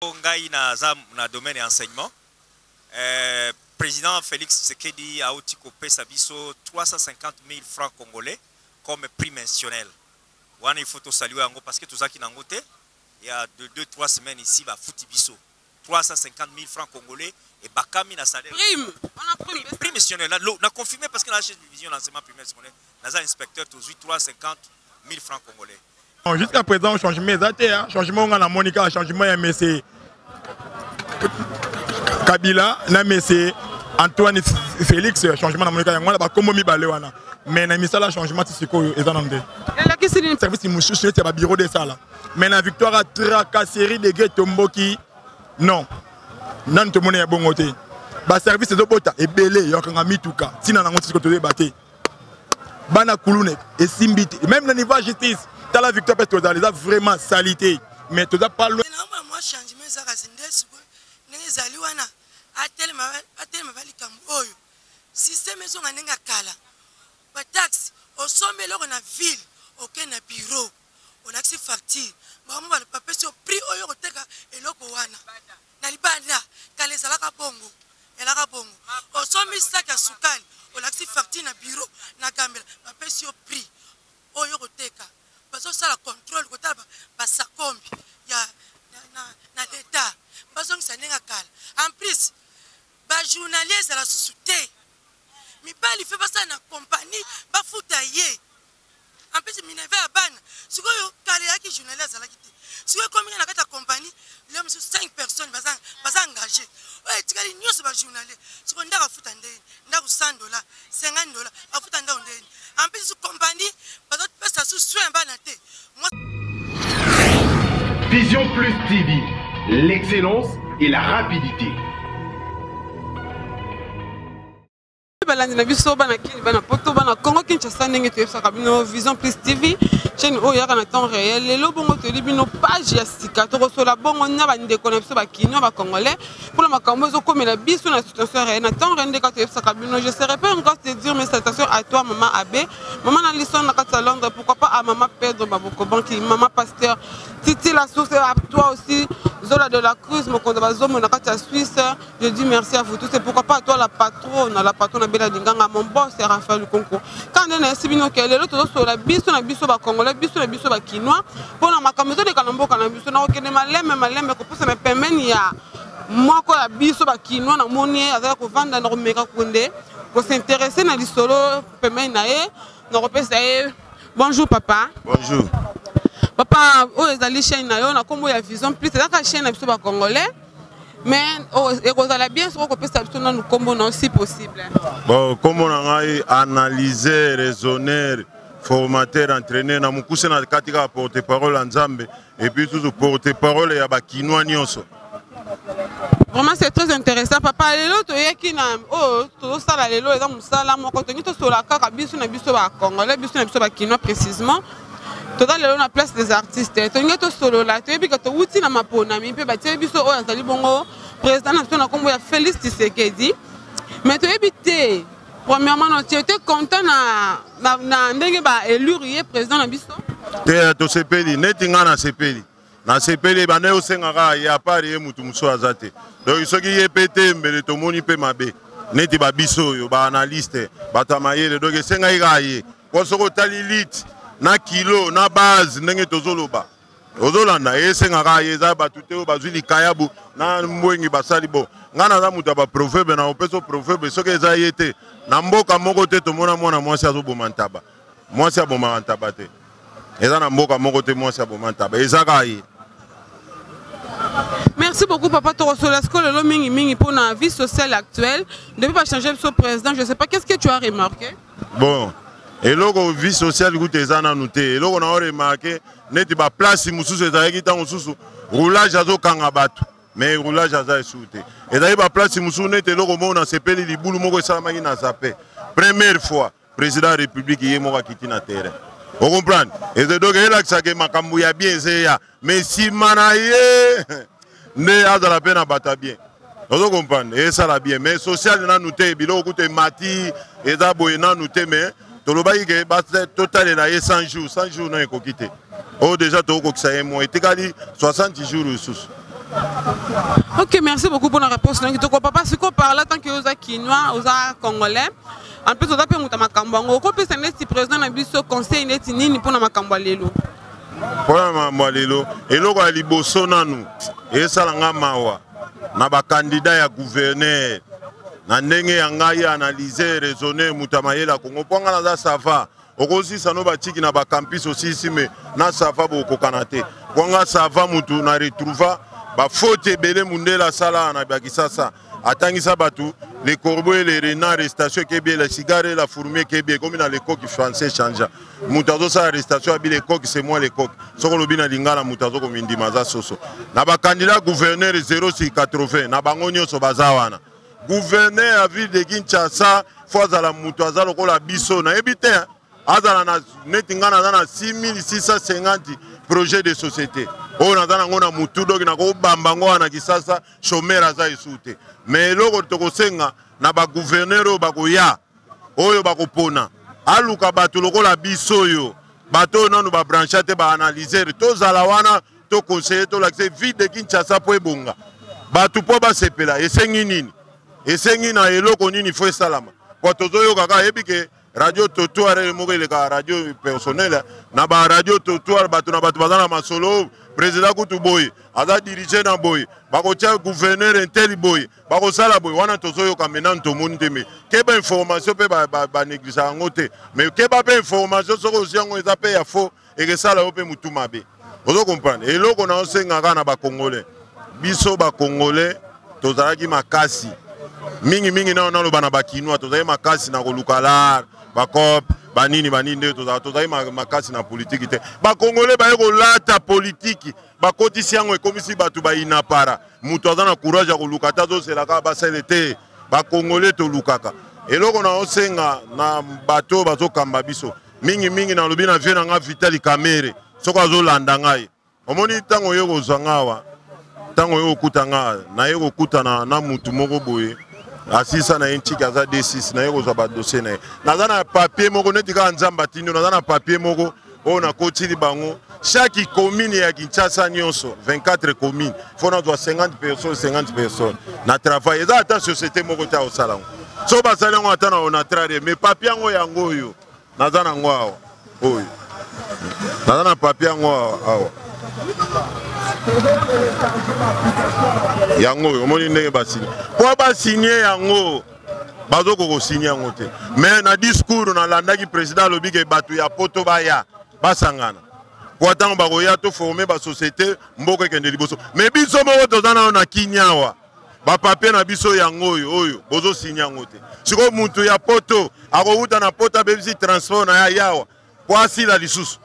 Ngai na domaine enseignement. Président Félix Tshisekedi a aussi coupé sa biso 350 000 francs congolais comme prix mensuel. Il faut te saluer parce que tout ça qui n'a ngoté, il y a 2-3 semaines ici, va fouti biso 350 000 francs congolais et bakami na salaire. Prime, on a prime mensuel. On a confirmé parce que la chaîne de division l'enseignement primaire secondaire, on a un inspecteur tous 350 000 francs congolais. Jusqu'à présent, changement exact, changement on a Monica, changement MSC Kabila, na MSC Antoine Félix, changement na Monica Yangola, ba comme mi balewana. Mais na misala changement tisiko ezanande. Et là qui c'est une service mouchouche c'est ba bureau de ça là. Mais la victoire a tracasserie de Gué Tomboki. Non. Nan to mona ya bongote. Ba service de bota et belé yokanga mituka. Tina na ngoti ko to débatté. Bana kulune et simbiti. Même le niveau justice t'as la victoire parce que tu as vraiment salité mais tu as pas loin moi changement ça kazindesu ngezali wana atelema bali kamboyo système ezo nganenga kala ba taxi osombe loko na ville aucun na bureau on a accès facture ba mo ba papier sur prix oyo koteka eloko wana na libanda kale sala ka bongo elaka bongo osombe sac ya sukali on a accès facture na bureau na kamela papier sur prix oyo koteka bazo sala contrôle kotaba basakombi ya na l'état bazo ngisanenga kala en plus ba journalier la sous-souté mi bali fait pas ça na compagnie ba futa ye en plus mi neve abana sikoyo kala yaki journalier la kiti sikoyo comme na kata compagnie là monsieur 5 personnes baza engagé ouais tikali nyose ba journalier sikoyo ndaka futa ndeni ndaka $100 $50 afuta ndaka ndeni en plus compagnie bazo pesa sous soin bana te. Vision Plus TV, l'excellence et la rapidité. balandi na biso bana kini bana poto bana Congo Kinshasa ndenge toyebisaka bino Vision Plus TV chaîne oyo yaka na temps réel lelo bongo toyebi bino page ya sika tokosola bongo na bandeko na biso bakino bakongolais mpona makambo ezokomela biso na situation réelle na temps réel ndeka toyebisaka bino. Je serais pas encore te dire mes salutations à toi maman Abbé, maman na lisson na kati ya Londres, pourquoi pas à maman Pedro Baboko Banki, maman Pasteur Titi la source, à toi aussi Zola de la Cruz, mon compte bazomo na kati ya Suisse. Je dis merci à vous tous et pourquoi pas à toi la patronne Bela Dinganga, mon boss c'est Raphaël Lukonko. Quand on est si bien que lelo tozosola biso na biso bakongolais biso na biso bakinois mpona makambo ezoleka na mboka na biso na kokende maleme koposa na pembeni ya moko ya biso bakinois na moni azala kovanda na komeka kunde kosinteresse na lisolo pembeni na ye na kopesa ye. Bonjour papa. Bonjour papa oyo ezali chaîne na yo na kombo ya Vision Plus ezaka chaîne na biso bakongolais mais ekozala bien soko kopesa biso nanu kombo na si possible. Bon kombo na ngai analyser raisonner formateur entraîneur na mukuse na katika porte-parole Nzambe et puis toujours porte-parole ya bakinois nyonso. Vraiment c'est très intéressant papa. Lelo toyeki na tozosala lelo eza mosala moko tongi tosola kaka biso na biso bakongolais biso na biso bakinois précisément toza lelo na place des artistes tongi tosolola toyebi ke touti na maponami mpe batie biso oyo azali bongo président na biso na kombo ya Félix Tshisekedi mais toyebi te premièrement tu étais content na ndenge ba élire ye président na biso te to sepeli neti nga na sepeli bane osengaka ya pari ye mutu muso azate donc soki ye pete mbele tomoni pe mabe neti ba biso yo ba analyste batamayele donc esenga ikaye kosoko tali lit na kilo na base ndenge tozoloba ozolanda esengaka ye za batute o bazwi likayabu na mbwengi basali bo ngana za mutu ba proverbe na opeso proverbe soki eza ye te na mboka moko te tomona mwana mwasi azoboma ntaba mwasi abomaka ntaba te eza na mboka moko te mwasi aboma ntaba ezaka ye. Merci beaucoup papa Torosola lelo mingi pour la vie sociale actuelle depuis pas changer son président. Je sais pas qu'est-ce que tu as remarqué. Bon eloko vie sociale goûte ezana noté eloko na remarqué neti ba place mususu ezaki ta mususu roulage azokanga bato mais roulage aza esute ezali ba place mususu neti eloko mona sepeli libulu moko esalamaki na zape première fois président de la république ye moko akiti na terrain. Vous comprenez? Et donc il a que makambu ya bien c'est mais si manaye ne a de la peine à battre bien. Vous comprenez? Et ça la bien mais social na noté bilo koute mati et d'abo na noté mais to lo bayi ke ba total na 100 jours na ko quitter. Oh déjà to ko ça moi etikali 60 jours sous. Ok, merci beaucoup pour la réponse. Donc, papa, si on parle tant que vous êtes quinois, vous êtes congolais, en plus, vous avez fait un makambango. Vous pouvez être président de conseil nini pour la makambalelo. Pour la makambalelo, et là, il y a liboso nanu, et ça l'a mawa, na ba candidat ya gouverneur, na ndenge yangai analyser, raisonner, mutamayela Congo. Panga na ça va. Okosi sano ba tiki na ba campus aussi ici, mais na ça va beaucoup kanate. Panga ça va mutu na retrouva. Ba faute belé mundela sala na bakisasa atangisa batu les corbeaux et les renards arrestation qui bien la cigare la fourmi qui bien comme dans les coques français change mutazo sa arrestation abi les coques c'est moi les coques soko lobi na lingala mutazo ko mindimaza soso na ba candidat gouverneur 0680 na bango nyonso bazawana gouverneur a ville de Kinshasa fois à la mutazo lokola biso na ebité azala na netingana na 6650 projets de société. On a dans mutu dogi na ko bambango na kisasa chomera za isute. Mais loko toko senga na ba gouverneur ba ko ya oyo ba ko pona. Aluka batu lokola biso yo. Bato nanu ba branchate ba analyser to zalawana to conseiller to l'accès vide de Kinshasa po ebonga. Batu po ba sepela esengi nini? Esengi na eloko nini fo salama. Po tozo kaka ebike radio Totoir le radio personnel na ba radio Totoir batu na batu bazana masolo président kutu boy aza diriger na boy bako tia gouverneur intel boy bako sala boy wana tozo yoka maintenant to monde me ke ba information pe ba négliger ngote mais ke ba pe information soko ziango eza pe ya faux et que ça la pe mutu mabe ozo comprendre et loko na osenga kana ba congolais biso ba congolais tozalaki makasi mingi na lo bana bakinwa tozali makasi na kolukala bakop banini tozali makasi na politique te ba congolais ba yeko lata politique ba kotisi yango ekomisi batu ba inapara mutu azana courage ya kolukata zo selaka ba selete ba congolais to lukaka eloko na osenga na bato bazo kamba biso mingi na lobi na vie na nga Vitali Kamere soko azo landa ngai omoni tango yeko zangawa tango yeko kutanga na yeko kutana na mutu moko boye asisa na inchi kaza D6 na yeko za ba dossier na nazana papier moko netika nzamba tino nazana papier moko on a kotili bango chaque commune ya Kinshasa nyonso 24 communes faut na 50 personnes na travail eza ata société moko ta osala so basala ngo ata na onatrare mais papier ngo yango yo nazana ngo awo oyo nazana papier ngo awo yango omoni ndenge basigné po basigné yango bazoko ko signé yango te mais na discours na landaki président lobike batu ya poto baya basangana po tango bakoya to former ba société mboko ekende liboso mais biso moko tozana na kinyawa ba papier na biso yango oyo bozo signé yango te siko muntu ya poto akouta na poto bebisi transport na yawa po asila lisusu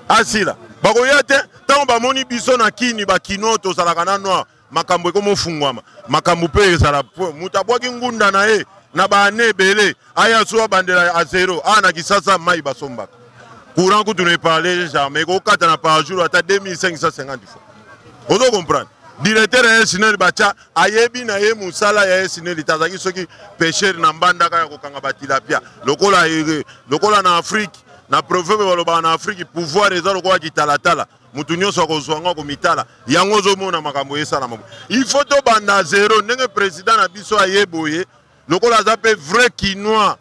asila bakoya te tango bamoni biso na kini bakino tozalaka na noir makambo ekomo fungwama makambo pe ezala muta bwaki ngunda na ye na bane bele aya so bandela a zéro ana kisasa mai basombaka courant kutu ne parler jamais ko kata na par jour ata 2550 fois ozo comprendre directeur ya SNEL bacha ayebi na ye musala ya SNEL tazaki soki pêcheur na mbanda kaya kokanga batilapia lokola na Afrique na proverbe baloba na Afrique pouvoir ezalo kwa kitalatala mutu nyonso akozwanga komitala yango zomona makambo esala mabu il faut to banda zéro ndenge président na biso ayeboye lokola aza pe vrai quinois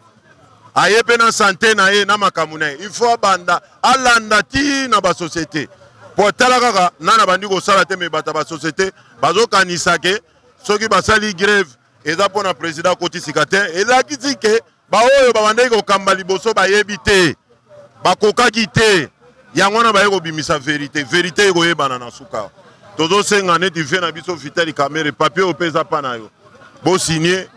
ayepe na santé na ye na makambo na ye il faut banda alanda ti na ba société po tala kaka nana bandi kosala te me bata ba société bazokanisa ke soki basali grève eza pona président kotisika te elakisi ke baoyo babandaki kokamba liboso bayebi te bakokaki te yango na baye kobimisa vérité ekoyebana na suka tozosenga neti vie na biso Vitali Kamere papier opeza pa na yo bosigné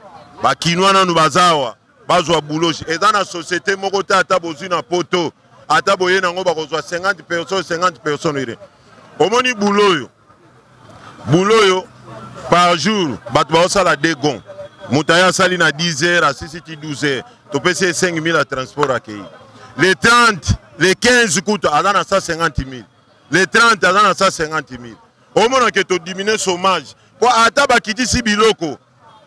bakinwa nanu bazawa bazwa buloshi eza na société moko te ata bozwi na poto ata boye nango bakozwa 50 personnes ire omoni buloyo par jour bato baosala degon moto aye asali na 10 heures asisi ti 12 heures topesi 5000 ya transport akei les 30, les 15 coûtent à 150 000. Les 30 à 150 000. Au moment que tu diminues le chômage, pour ataba kiti si biloko,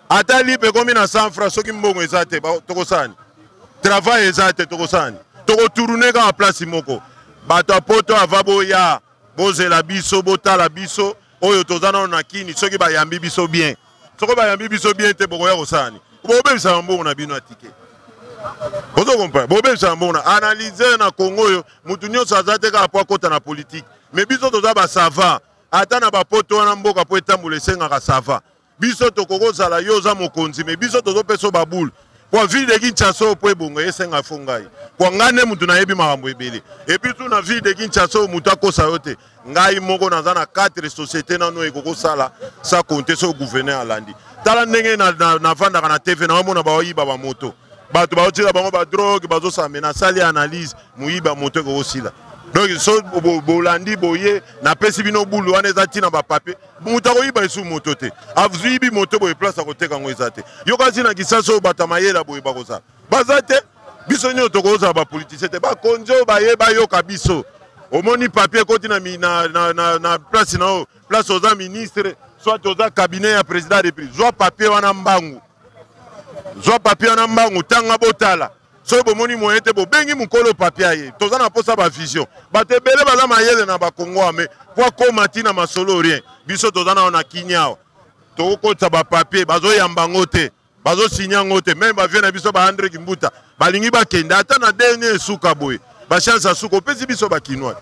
ata lipe comme na 100 francs, ce qui mbongo ezate, tokosani. Travail ezate, tokosani. Toko tourner dans la place imoko. Bato poto avabo ya, boze la biso, bota la biso, oyo tozana na kini soki bayambi biso bien soko bayambi biso bien te bokoya kosani bobebisa mbongo na bino atike bozo comprendre bobebisa mbongo na analyser na Congo oyo mutu nyonso aza te kaka po akota na politique mais biso toza basava ata na bapoto wana mboka po etambola esengaka sava biso tokokozala yo oza mokonzi mais biso tozopesa babule po ville de Kinshasa po ebongo esenga fongai po ngane mutu nayebi makambo ebele epi tu na ville de Kinshasa mutu akosa yo te ngai moko naza na 4 sociétés nano ekokosala sa compter so gouverneur alandi tala ndenge na vandaka na TV na mona baoyiba ba moto bato baotira bango ba drogue bazosame na sali analyse muyiba moto ekokosila donc so bolandi boye na pesi bino bulu wana eza tina ba papier mutu akoyiba esu moto te avuyibi moto boye place akoteka ngo eza te yo kasi na Kisaso batamayela boye bakozala baza te biso nyo tokozala ba politicien te bakonzo bayeba yoka biso omoni papier koti na place na o place oza ministre soit oza cabinet ya président de république zwa papier wana mbangu zwa papier wana mbangu tanga botala so bomoni moyen te bobengi mukolo papier ye toza na posa ba vision batebele baza mayele na bakongo ame po koma tina masolo rien biso toza na kinyao tokokota ba papier bazoyamba ngo te bazosigna ngo te même bavie na biso ba André Kimbuta balingi bakenda ata na dernier suka boye ba chance asuko pesi biso ba kinwa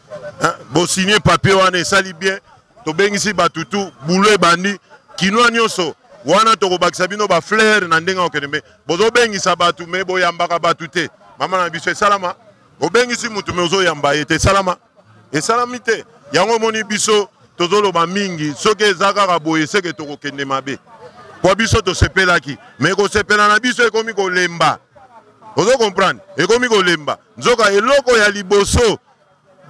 bo signer papier wana esali bien to bengisi batutu boulot bandi kinwa nyonso wana to kobakisa bino ba fleur na ndenga okene bozo bengisa batu me boyambaka batu te mama na biso esalama bo bengisi mutu me ozo yamba ete salama esalami te yango moni biso tozoloba mingi soki ezaka ka boye seke to kokende mabe kwa biso to sepelaki me ko sepela na biso ekomi kolemba ozo comprendre ekomi kolemba nzoka eloko ya liboso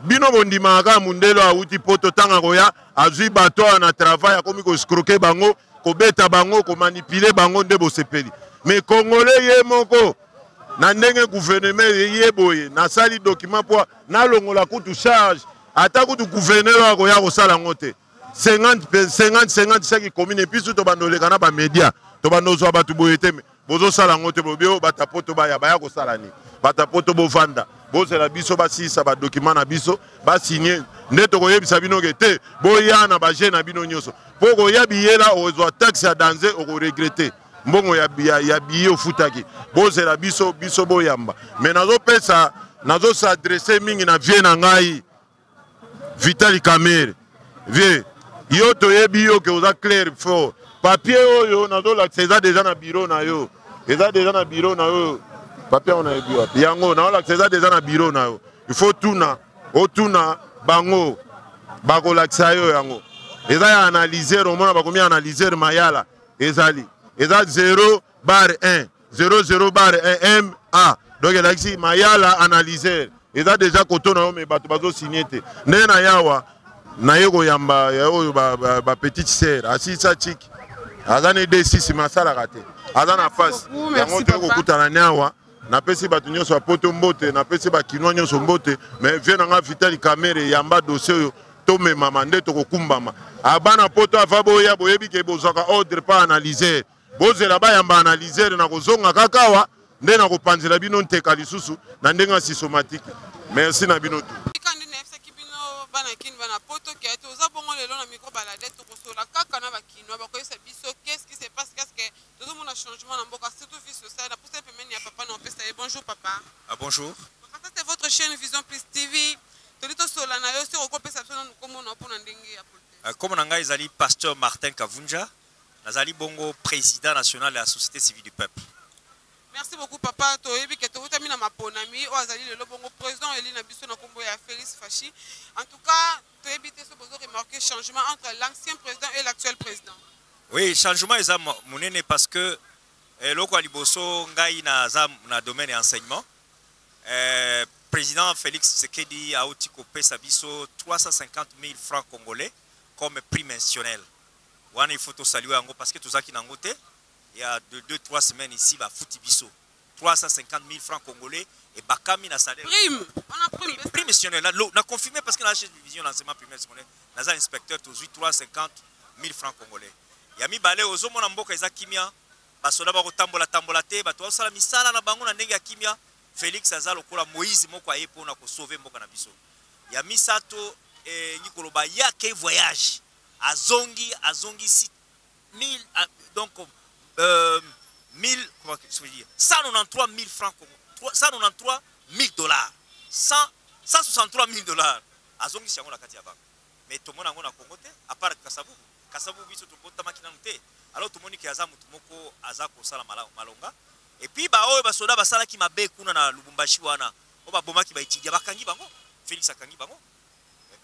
bino bondimaka mundelo awuti poto tanga koya azwi bato na travail akomi ko escroquer bango ko beta bango ko manipuler bango nde bosepeli mais congolais ye moko na ndenge gouvernement ye boye na sali document po na longola kutu charge ata kutu gouverneur akoya kosala ngote 50 saki commune pisu to bandoleka na ba media to bandozwa batu boye te bozo sala ngote bobio batapoto baya kosala ni batapoto bovanda bozela biso basisa ba document na biso ba signer nde to koyebisa bino ke te boya na ba jeune na bino nyonso poko ya biyela ozwa taxe ya danger oko regretter mbongo ya biye ofutaki bozela biso boyamba mais nazo s'adresser mingi na vie na ngai Vitali Kamere vie yo toyebi yo ke oza clair fort papier oyo nazo la eza déjà na bureau na yo papier on a yebi wapi yango na la eza déjà na bureau na yo il faut otuna bango bakolakisa yo yango eza ya analyser omona bakomi analyser mayala ezali eza 0/1 00/1 MA donc elakisi mayala analyser eza déjà koto na yo me bato bazo signer te nde na yawa na ye koyamba ya oyo ba petite sœur asisa chiki aza ne D6 masalaka te aza na face yango te kokutana nyawa napesi bato nyonso bapoto mbote napesi bakinwa nyonso mbote mais vie nanga Vitali Kamere yamba dossier oyo tomemama nde tokokumbama abana poto ava boya boyebi ke bozwaka ordre pa analyser bozela bayamba analyser na kozonga kakawa nde na kopanzela bino nteka lisusu na ndenga sysomatique merci na bino tu qu'est-ce qui se passe, qu'est-ce que tout le monde a changement dans beaucoup surtout vie sociale la pousse pemeni ya papa na opesa bonjour papa. Ah bonjour. Papa c'est votre chaîne Vision Plus TV. Tolito sola na yo sur okopesa sona comme on a pour ndenge ya politique. Comme nanga ezali pasteur Martin Kavunja, nazali bongo président national de la société civile du peuple. Merci beaucoup papa toyebi ke tokutami na maponami o azali le bongo président eli na biso na kombo ya Félix Fachi. En tout cas toyebi te so bozo remarquer changement entre l'ancien président et l'actuel président. Oui, changement est monene parce que loko aliboso ngai na domaine et enseignement. Président Félix Tshisekedi a outi kopesa biso 350 000 francs congolais comme prix mensuel. Wana il faut to saluer yango parce que tozaki nango te. Il y a 2-3 semaines ici ba futi biso 350 000 francs congolais et bakami na salaire. Prime, on a prime mensuel. On a confirmé parce que la chaîne de division l'enseignement primaire secondaire, naza inspecteur tozui 350 000 francs congolais. Yami balé ozomona mboka eza kimia basoda ba kotambola te bato osala misala na bango na ndenge ya kimia Félix aza lokola Moïse moko aye pona ko sauver mboka na biso. Yami sato ngikoloba yake voyage azongi 1000 donc 1000 comment je veux dire 193 000 francs 193 000 dollars 163 000 dollars azongi siango na kati ya banque mais tout le monde a Congo à part Kasabu biso to bota makina nte alors tout le monde qui aza mutu moko aza ko sala malonga et puis ba oyo ba soda ba sala ki mabe kuna na Lubumbashi wana o ba bomaki ba itidia bakangi bango Félix akangi bango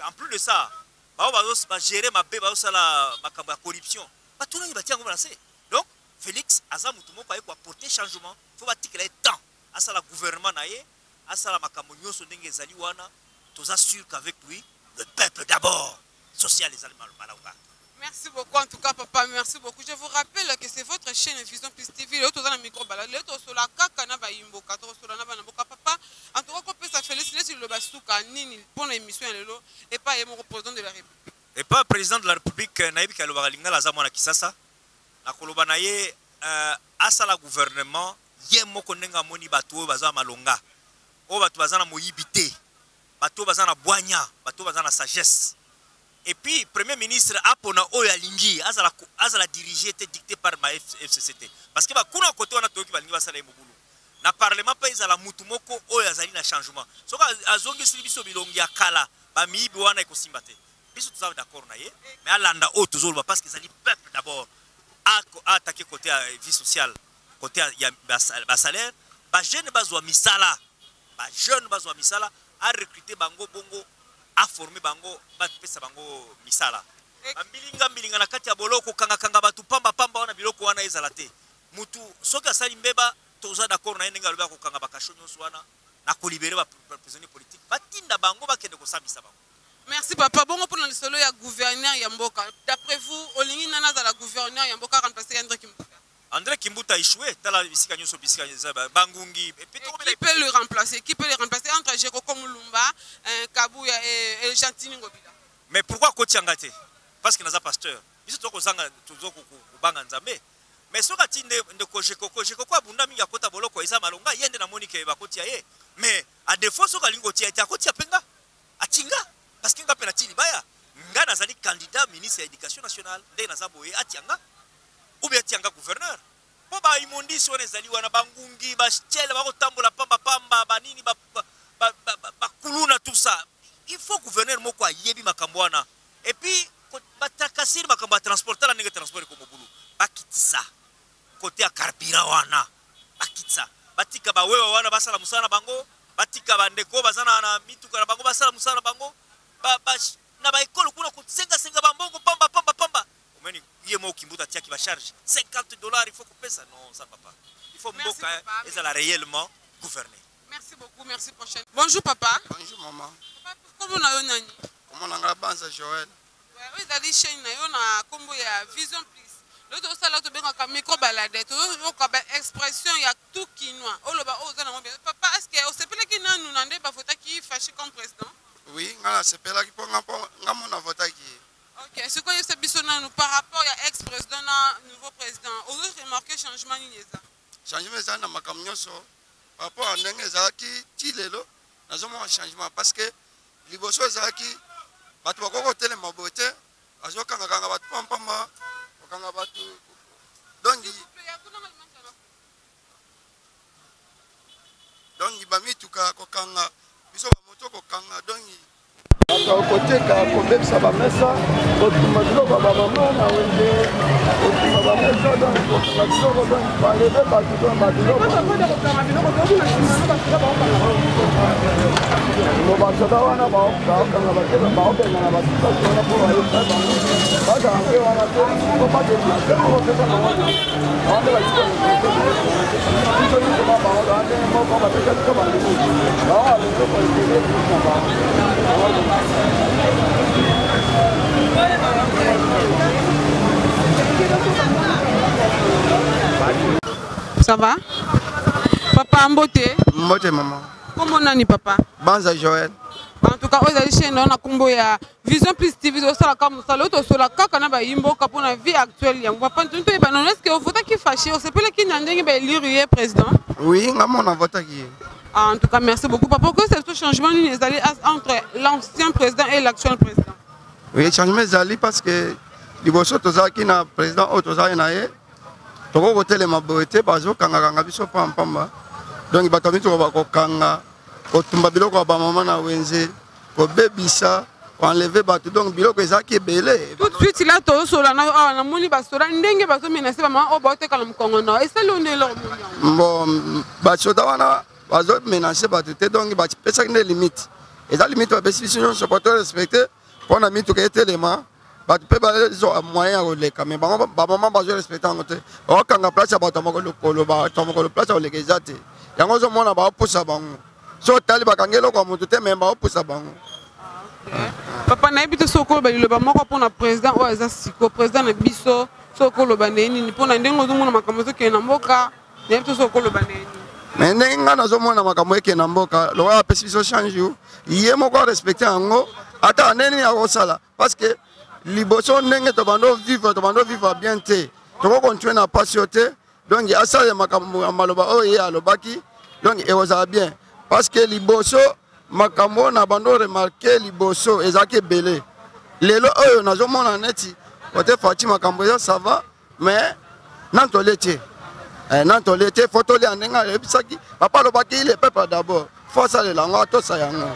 en plus de ça ba gérer mabe ba sala makambo ya corruption ba tuna ni batia ngo lancer donc Félix aza mutu moko aye ko apporter changement faut ba tikela temps asala gouvernement na ye asala makambo nyonso ndenge ezali wana toza sûr qu'avec lui le peuple d'abord social les Allemands malonga. Merci beaucoup en tout cas papa, merci beaucoup. Je vous rappelle que c'est votre chaîne Vision Plus TV. Le toza na micro bala, le to sola kaka na ba imboka, to sola na ba na boka papa. En tout cas ko pesa féliciter le basuka nini pour l'émission lelo et pas mon président de la République. Et pas président de la République naïbi ka loba linga la zamona kisasa. Na koloba na ye asala gouvernement ye moko nenga moni bato baza malonga. O bato baza na moyibité. Bato baza na boanya, bato baza na sagesse. Et puis, Premier ministre a pona oya lingi, azala dirigé, était dicté par ma FCCT. Parce que kuna côté on a toki balingi basala mobulu. Na parlement pa izala mutu moko oya zali na changement. Soka azongi silibiso bilongi akala, ba miibi wana iko simbate. Biso tous d'accord na ye, mais alanda o tozolo parce que zali peuple d'abord. A attaquer côté vie sociale, côté ya ba salaire, ba jeune bazwa misala. Ba jeune bazwa misala a recruter bango bongo a formé bango batpesa bango misala mbilinga na kati ya boloko kanga batu pamba wana biloko wana ezala te mutu soki asali mbeba toza d'accord na yenga loba ko kanga bakasho nyonso wana na ko libérer ba prisonnier politique batinda bango bakende ko sabisa bango. Merci papa. Bongo pour le solo ya gouverneur ya mboka. D'après vous, olingi nana za la gouverneur ya mboka remplacer André Kimbuta. André Kimbuta a échoué, tala bisika nyonso bisika bangungi qui peut le remplacer? Qui peut le remplacer entre Jeko Komulumba, Kabuya et Gentini Ngobila? Mais pourquoi Kotiangate? Parce qu'il n'a pas pasteur. Biso toko zanga tozoko kubanga nzambe. Mais soka tinde ndeko Jeko abunda mingi akota boloko eza malonga yende na Monique bakoti ye. Mais à défaut soka lingo tia tia kotia penga. Atinga parce que ngapena tini baya. Ngana zali candidat ministre de l'éducation nationale ndé na zaboye atianga. Ou bien tianga gouverneur. Po ba imondisi wana ezali wana bangungi ba chele ba kotambola pamba banini ba kuluna tout ça. Il faut gouverneur moko ayebi makambo wana. Et puis batakasiri makambo ya transporter la nenge transport ko mobulu. Bakitisa. Côté ya carburant wana. Bakitisa. Batika ba wewa wana basala musana bango, batika bandeko bazana na mituka na bango basala musana bango. Na ba école kuna ko senga bambongo pamba. Kimbuta tia qui va charger $50, il faut couper ça. Non, ça ne va pas. Il faut Mboka et ça réellement gouverner. Merci beaucoup, merci prochaine. Bonjour papa. Bonjour maman. Papa, comment on a nani? Comment on a banza Joël? Oui, vous avez chaîne na combo ya Vision Plus. L'autre ça là tu benga ka micro balade, tu ka expression ya tout quinoa. Oh loba oh zana ngombe. Papa, est-ce que on s'appelle qui na nous nande ba vota qui fâché comme président? Oui, ngala s'appelle qui pour ngamo vota qui. Ok, ce qu'on a besoin par rapport à l'ex-président et nouveau président, vous avez remarqué changement n'yeza? Changement ça na makamnyoso par rapport à n'engeza qui tilelo, na zomo changement parce que liboso zaki batu bakoko tele mabote, azoka nganga batu pamba, okanga batu dongi bamituka kokanga biso bamoto kokanga dongi koteka kobebisa bamesa kotuma biloko bamama na wende kotuma bamesa kokanga biloko balebe basoda wana baokanga baobenga na basitasi wana po bayesa bango bakange wana te kobadeplase kopesa bango bande biso nyonso babango ande moko bapesa biso bandeko bao alenge koekele na bango. Ça va? Papa Mbote? Mbote maman. Comment nani papa? Banza Joël. En tout cas, vous avez chaîne on a combo ya Vision Plus TV au sala comme ça l'autre sur la kaka na ba yimbo ka pour la vie actuelle ya papa tout ba non est-ce que vous vote qui fâché on s'appelle qui n'andenge ba élire président? Oui, ngamo na vote qui. En tout cas, merci beaucoup papa. Pourquoi c'est ce changement entre l'ancien président et l'actuel président? Oui, changement ezali parce que liboso tozalaki na président oyo tozalaki na ye tokoki kotelema boye te bazokangakanga biso pampamba donc bato mituko bakokanga kotumba biloko ya bamama na wenze kobebisa koenleve bato donc biloko ezalaki ebele tout de suite là tozosola na awa namoni basoda ndenge bazomenase bamama oyo baotekala mokongo na esali one eloko moni bon basoda wana bazomenase bato te donc bapesaki nde limite eza limite bapesi biso nyonso po torespecte mpona mituka etelema bato mpe bazwa moyen ya koleka mais bango bamama bazorespecte yango te bakokanga place ya bato ya mokolo bato ya mokolo place ya koleka eza te yango ozomona baopusa bango so otali bakangi eloko ya moto te me baopusa bango. papa nayebi te soki oloba liloba moko mpona président oyo aza siko président na biso soki oloba ndenge nini mpona ndenge ozomona makambo ezokende na mboka nayebi te soki oloba ndenge nini mais ndenge ngai nazomona makambo ekende na mboka lokola apesi biso change ye moko arespecte yango ata ndenge nini akosala parce que liboso ndenge tobando vivre bien te tokokontinue na pasi yo te donc asala makambo ya maloba oyo ye alobaki donc ekozala bien parce que liboso makambo na bando remarke liboso ezalaki ebele lelo oyo nazomona neti kote fati makambo eza sava mais nantole te fo tolia ndenge ayebisaki papa alobaki le peuple d'abord fo asalela yango atosa yango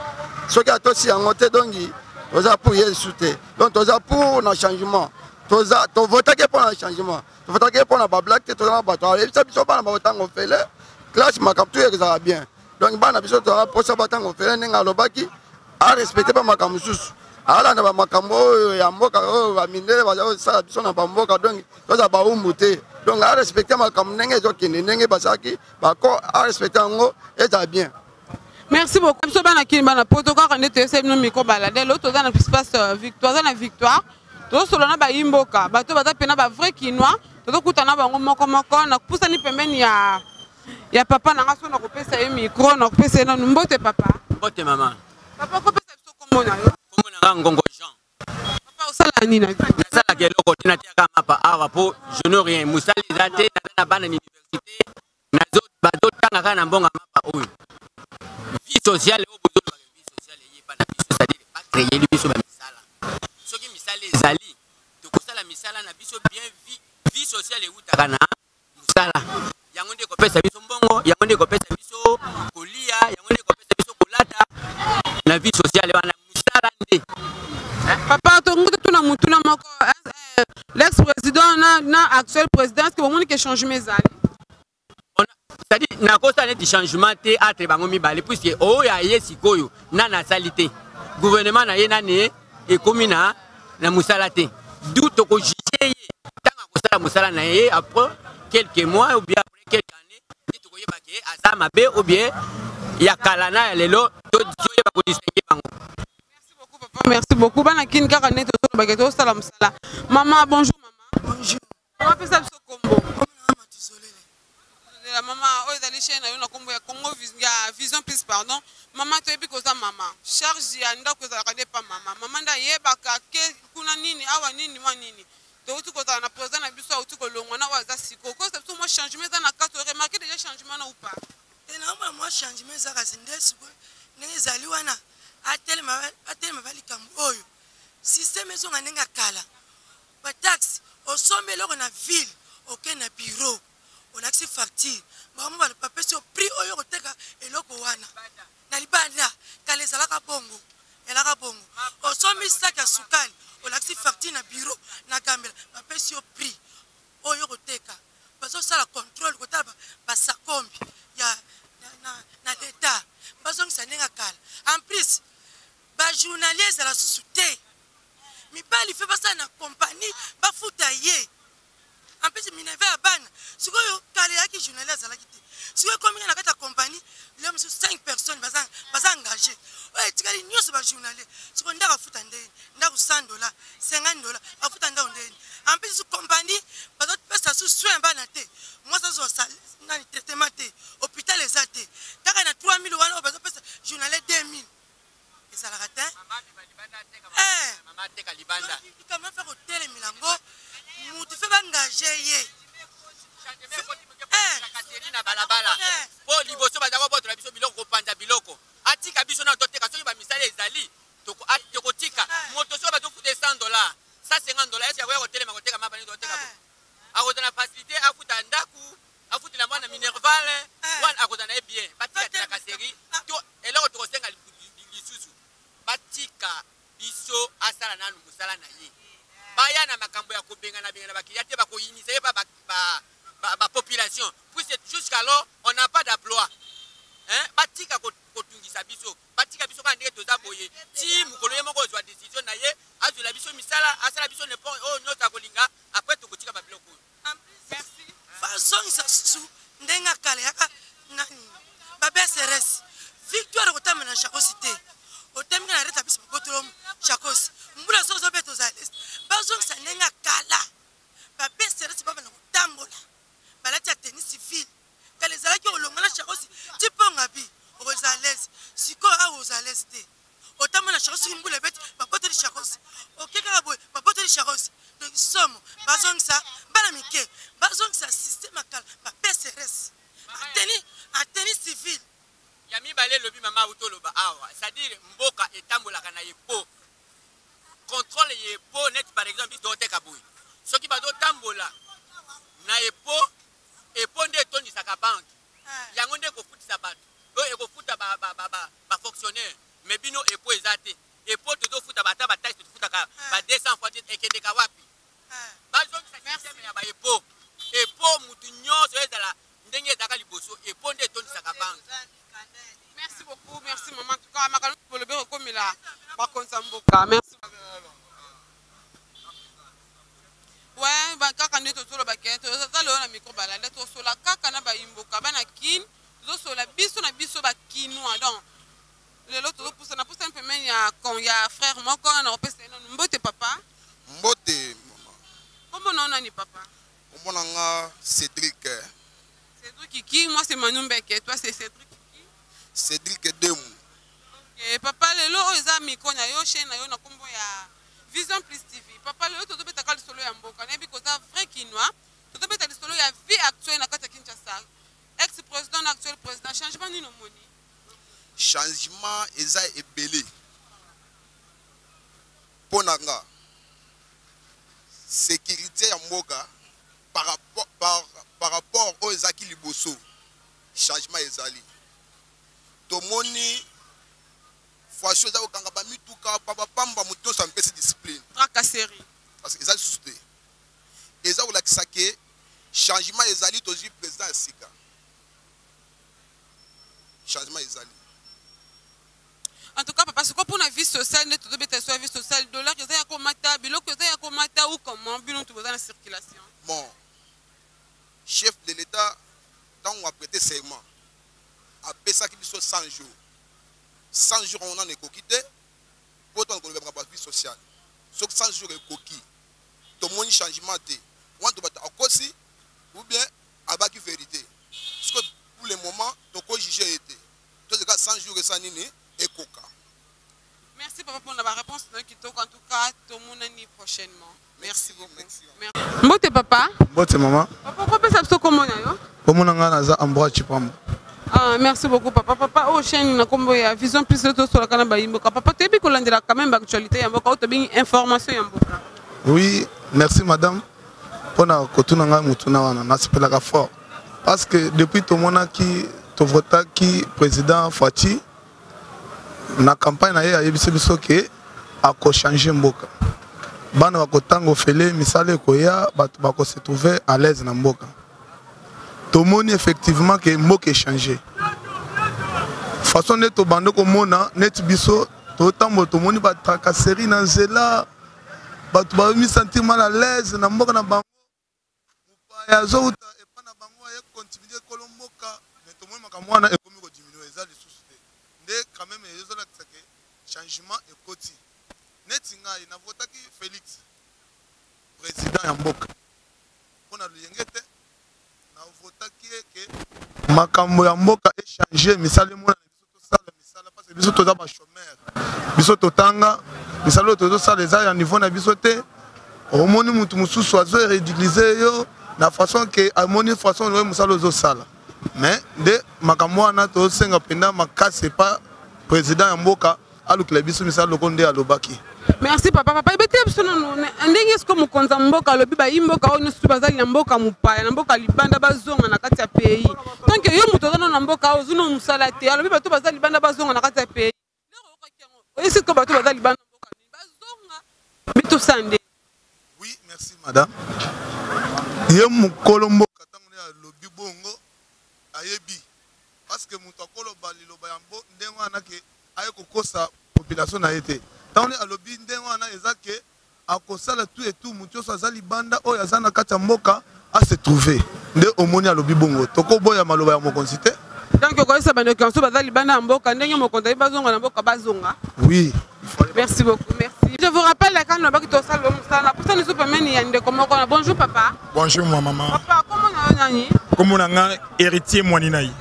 soki atosi yango te donki toza pour yesu te donc toza pour na changement tovotaki mpo na changement tovotaki mpo na bablake te toza na bato ayebisa biso bana baotango fele classe makambo tu ezala bien donc bana biso toza mposa batango fele ndenge alobaki arespecte ba makambo mosusu alanda bamakambo oyo ya mboka oyo bamindele bazosala biso na bamboka donc toza baumbu te donc arespecte makambo ndenge ezokende ndenge basalaki bako arespecte yango ezala bien. Merci beaucoup. Biso bana kini bana poto kaka nde toyeseli bino miko balade lo toza na espace victoire na victoire tozosolola na bayimboka bato baza pena ba vrai kinois tozokuta na bango moko na kupusani pembeni ya papa na nga so na kopesa ye micro na kopesa ye nanu mbote papa mbote mama papa kopesa biso kombo na yo kombo na nga ngongo Jean papa osala nini nasalaka eloko te natiaka mapa awa po je ne rien mosali eza te naza na bana na université bazotanga kaka na mbongo mapa oyo vie sociale oyo bozolobaka vie sociale eyeba na biso c'est-à-dire bacréeli biso bamisala soki misala ezali tokosala misala na biso bien vie sociale eutaka na mosala yango nde kopesa biso mbongo yango nde kopesa biso kolia yango nde kopesa biso kolata na vie sociale wana mosala nde papa tonguta tuna mutuna moko l'ex-président na actuel président est-ce que bomoni ke changement ezali c'est-à-dire nakosa neti changement te atre bango mibale puisque oyo aye sikoyo nana asali te gouvernement na ye nani ekomi na mosala te du tokojuge ye ntango akosala mosala na ye après quelques mois ou bien après quelques années nde tokoyebaka ye aza mabe ou bien ya kala na ya lelo toyeba kodistingue bango. Merci beaucoup papa merci beaucoup bana kini kaka nde tozolobaka tozosala mosala mama bonjour mama bonjour mama pesa biso kombo la maman oyo ezali chaîne na yo na kombo ya Congo ya Vision Plus pardon maman toyebi koza mama charge ya ndako ezalaka nde pa mama nde ayebaka ke kuna nini awa nini mwa nini touti kozala na président na biso auti kolongwa na oyo aza siko kosa biso mwa changement eza na kati oremarke déjà changement na upa naomona mwa changement eza kasi nde sikoyo ndenge ezali wana atelema balikambo oyo systeme ezonga ndenge akala bataxi osombi eloko na ville okende na bureau olakisi facture bango bapesi yo prix oyo koteka eloko wana na libanda kala ezalaka bongo osombi sak ya sukali olakisi facture na bureau na gambela bapesi yo prix oyo koteka bazosala contrôle kotala basakombi na leta bazongisa ndenge akala en plus bajournalier ezala susu te mibali fe basala na kompani bafuta ye en plus mineve ya bana sikoyo kala yaki journalier azalaki te sikoyo kominga na kati ya kompani leo mosusu 5 personnes baza engagé oyo etikali nyonso bajournalier sikoyo ndako afuta ndeni ndako $100 $50 afuta ndako ndeni en plus kompani bazopesa susu soin bana te mwasi azwa nani traitement te hôpital eza te kaka na 3000 wana oyo bazopesa journalier 2000 ezalaka te kama fe kotelemela yango mutu fe baengage ye na balabala po liboso bazaka botola biso biloko kopanza biloko atika biso na toteka soki bamisala ezali tokotika moto soki bazofuta $150. Ça $50. Est-ce que vous avez hôtel ma côté comme abani hôtel kabo? A côté na facilité, a foutu ndaku, a foutu la mwana minerval, wan a côté na bien. Batika la kaseri. Et là on te resenga lisusu. Batika biso asala nanu musala na ye. Baya na makambo ya kobenga na benga na bakiyate ba ko initier ba population. Puis jusqu'alors on n'a pas d'emploi. Hein? Batika kotungisa biso. Batika biso ka ndenge toza boye. Ti mukolo ye moko zwa décision na ye, azula biso misala, asala biso ne pon oh nyota kolinga, après tokotika ba biloko. Merci. Façon ça sous ndenga kale yaka nani. Ba BSRS. Victoire kotama na chakosité. Otemga na reta biso botolom chakos. Mbula sozo beto za list. Bazong sa ndenga kala. Ba BSRS baba na kotambola. Balati ya tennis civil. Kale zalaki olongana chakosi. Tiponga bi. Aux à l'aise. Si quoi aux à l'aise. Autant la chance une boule bête, ma pote de charros. Ok, caraboué, ma pote de charros. Donc, somme, bazong ça, balamike, bazong ça, système à cal, ma PCRS. A tennis civil. Yami balé le bimama autoloba awa. C'est-à-dire, mboka et tambola kana yepo. Contrôle yepo net par exemple, doit être kaboué. Ce qui va do tambola. Na yepo, epo nde toni saka banque. Yangonde ko futi sabat. Et ko futa ba fonctionnaire. Mais bino epo ezate. Epo to do futa ba ta ba taxe to futa ka ba 200 fois et kende ka wapi. Ba zone sa système ya ba epo. Epo mutu nyonso ezala ndenge ezaka liboso epo nde toni saka banque. Merci beaucoup, merci maman. En tout cas, makalo pour le bureau comme là, ba konsamboka. Merci. Ouais, ba kaka ndeto solo ba kento. Ça le na micro bala ndeto solo kaka na ba imboka bana kin. Zo solo biso na biso ba kinoa donc. Le lot pour ça na pour ça un peu mais il y a frère moko na opesa non mbote papa. Mbote maman. Comment non ni papa? Comment nga Cédric. Cédric qui moi c'est Manumbeke, toi c'est Cédric qui? Cédric Demu. OK, papa le lot eza miko na yo chaîne na yo na kombo ya Vision Plus TV. Papa le lot to beta kali solo ya mboka na bi ko za vrai kinois. To beta li solo ya vie actuelle na kata Kinshasa. Ex-président actuel président changement ni no moni. Changement eza ebele. Ponanga. Sécurité ya mboka par rapport aux ezaki liboso. Changement ezali. Tomoni fois chose okanga ba mituka papa pamba muto sa mpesi discipline. Tracasserie. Parce que ezali soute. Eza olakisa ke changement ezali tozi président ya sika. Changement ezali. En tout cas, papa, c'est quoi pour la vie sociale, ne tout bête sur la vie sociale, dollar, que ça y a comme mata, bilo que ça y a comme mata ou comment, bilo tout besoin de circulation. Bon, chef de l'État, quand on a prêté serment, a payé ça qui soit 100 jours. 100 jours on en est coquité, pourtant on a la vie sociale. Sauf 100 jours est coquille. Tout le monde changement de, on doit être à cause ou bien à bas qui vérité. Parce que pour le moment, tout le jugé était. Tout le cas 100 jours et 100 nini. Merci papa pour la réponse qui toque en tout cas tout le monde ni prochainement. Merci beaucoup. Merci. Mbote papa. Mbote maman. Papa pourquoi ça se comment yo? Comment on a za Ambroise Chipambo. Ah merci beaucoup papa. Papa au chaîne na kombo ya Vision Plus to sur la kana ba imboka. Papa tu bi ko landira quand même actualité ya mboka to bi information ya mboka. Oui, merci madame. Pona kotuna nga mutuna wana na sepelaka fort. Parce que depuis tout monde qui to vota qui président Fati na campagne na ye ayebisi biso ke ako changer mboka. Bana bako tango fele misale koya bato bako se trouver à l'aise na mboka. Tomoni effectivement que mboka est changé. Façon de to bando ko mona net biso to tambo tomoni ba tracasserie na nzela bato ba mi sentir mal à l'aise na mboka na bango. Ya zo uta e pana bango ya continuer kolomboka mais tomoni makamwana e komi ko diminuer ça les quand même changement et côté. Netinga na vota ki Félix président ya mboka. On a luyengete na vota ki ke makambo ya mboka e changer misale mona biso to sala misala parce que biso to za ba chômeur. Biso to tanga misalo to sala za ya niveau na biso te. Omoni mutu mususu azo ridiculiser yo na façon que amoni façon lo musalo zo sala. Mais de makambo na to senga penda makase pas président ya mboka alukila biso misala lokonde alobaki. Merci papa. Papa ebete bisono ndenge esko mukonza mboka lobi ba imboka ono su bazali na mboka mupaya na mboka libanda bazonga na kati ya pays. Donc yo muto zana na mboka ozuno musala te. Alobi bato bazali libanda bazonga na kati ya pays. Est-ce que bato bazali libanda mboka bazonga bito sande. Oui, merci madame. Ye mukolo mboka tango ya lobi bongo ayebi parce que muto akolo baliloba yambo ndengo anake aye kokosa population na été. Tant que alobi ndengo wana ezake akosala tout et tout mutu so azali banda oyo azana kati ya mboka a se trouver nde omoni alobi bongo toko boya maloba ya mokonzi te. Donc ko esa bano kanso bazali banda mboka ndenge mokonzi bazonga na mboka bazonga. Oui. Merci beaucoup, merci. Je vous rappelle quand on va quitter au salon ça pour ça nous sommes menés yande comment on bonjour papa. Bonjour moi maman. Papa comment on a nani? Comment on a héritier mwaninaï.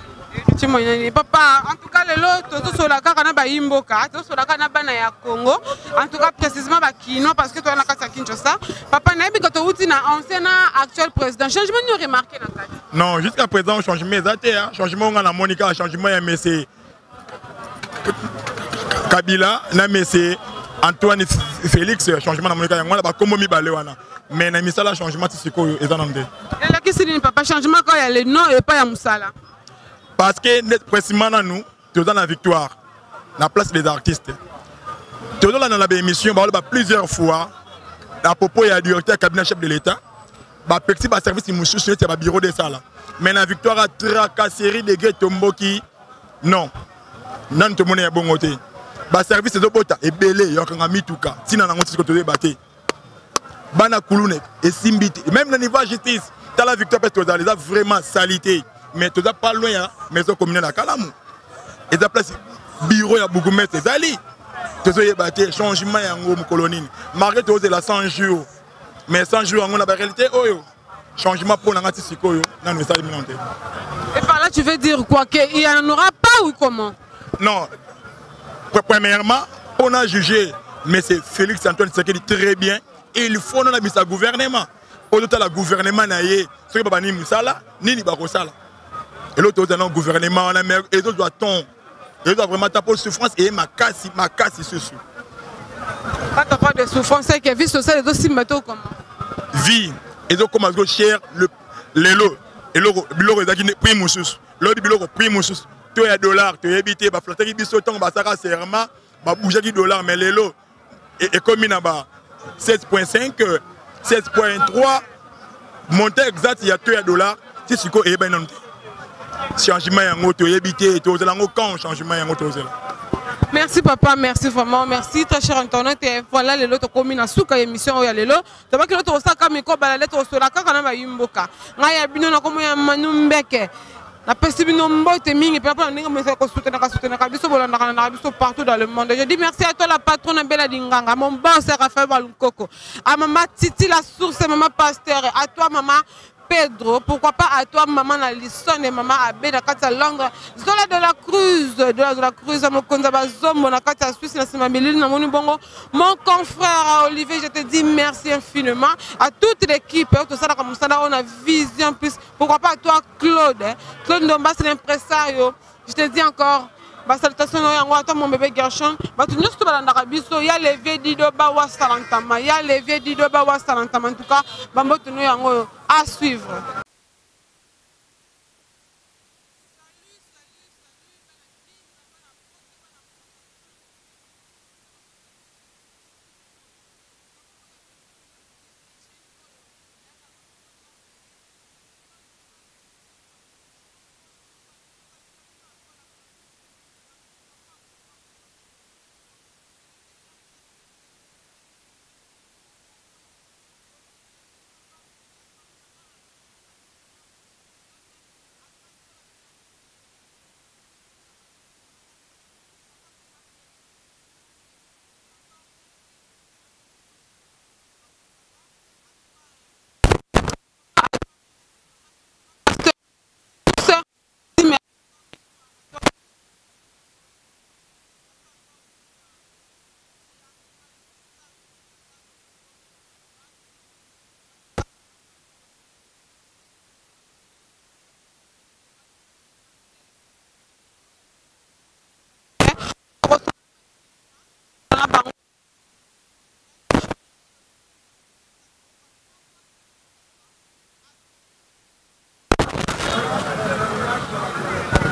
Papa, en tout cas, le lot, tout sur la carte, on a Imboka, tout sur la carte, on a Congo. En tout cas, précisément, Kino, parce que tu as la carte à Kinshasa. Papa, n'a pas de ancien actuel président. Changement, nous remarqué dans la carte. Non, jusqu'à présent, changement, changement, on a Monica, changement, mais Kabila, mais Antoine Félix, changement, on a pas comme Balewana. Mais on a mis ça, le changement, c'est quoi, et là, qu'est-ce que papa, changement, quand il y a le nom et pas il y a Moussala. Parce que précisément nous, nous avons la victoire, la place des artistes. Nous avons dans l'émission plusieurs fois, à propos du directeur cabinet chef de l'État, petit service de bureau de ça. Mais la victoire a tracasserie de guet Tomboki, non. Non, tout le monde est bon côté. Le service de Bota est belé, il y a mis tout cas. Si nous avons débattu, Bana Kouloune et Simbiti, même le niveau de justice, tu as la victoire parce que tu as vraiment salité. Mais tu n'as pas loin la maison communale à Kalamou. Et tu as place bureau à Bougoumès et Zali. Tu as débattu changement en colonie. Malgré tout, c'est la 100 jours. Mais 100 jours, on a la réalité. Changement pour la Sikoyo. Et par là, tu veux dire quoi? Qu'il n'y en aura pas ou comment? Non. Premièrement, on a jugé, mais c'est Félix Antoine Tshisekedi très bien. Et il faut nous mettre au gouvernement. Au-delà du gouvernement, ce qui n'est pas ni Moussala, ni Bakosala. Et l'autre, c'est un gouvernement en Amérique. Et l'autre doit-on. Et doit vraiment taper souffrance et ma casse c'est sûr. Quand tu parles de souffrance, c'est que vie sociale est aussi métaux comment? Vie. Et donc, comme on cher les lots. Et l'euro, il y a prix moussous. L'autre, il y a prix moussous. Tu as $, tu as habité, tu as flatté, tu as temps, tu as serment, tu as bougé $, mais les lots. Et comme il y a 16,5, 16,3, montant exact, il y a $. C'est ce qu'on a non. Changement en auto, habité, tu as un changement en auto. Merci papa, merci vraiment, merci très cher internet. Et voilà les lots communes à souka émission où il y a les lots. Tu vois que l'autre ça comme il la lettre sur la carte on a Imboka. Ngaya bino na comme ya manumbeke. La pesibino mbote mingi pe après on me fait soutenir biso bolanda na biso partout dans le monde. Je dis merci à toi la patronne Bella Dinganga, mon boss Raphaël Balunkoko. À maman Titi la source maman pasteur, à toi maman Pedro, pourquoi pas à toi maman la Lisson et maman Abbé na kata Londres, Zola de la Cruz, mon konzaba zombo na kata Suisse na simamilili na moni bongo. Mon confrère Olivier, je te dis merci infiniment à toute l'équipe, tout ça comme ça on a vision plus. Pourquoi pas à toi Claude, Claude Ndomba c'est l'impresario. Je te dis encore salutations à toi mon bébé Gershon. Il y a les vieux Dido Bawa Salantama. Il y a les vieux Dido Bawa Salantama. En tout cas, à suivre.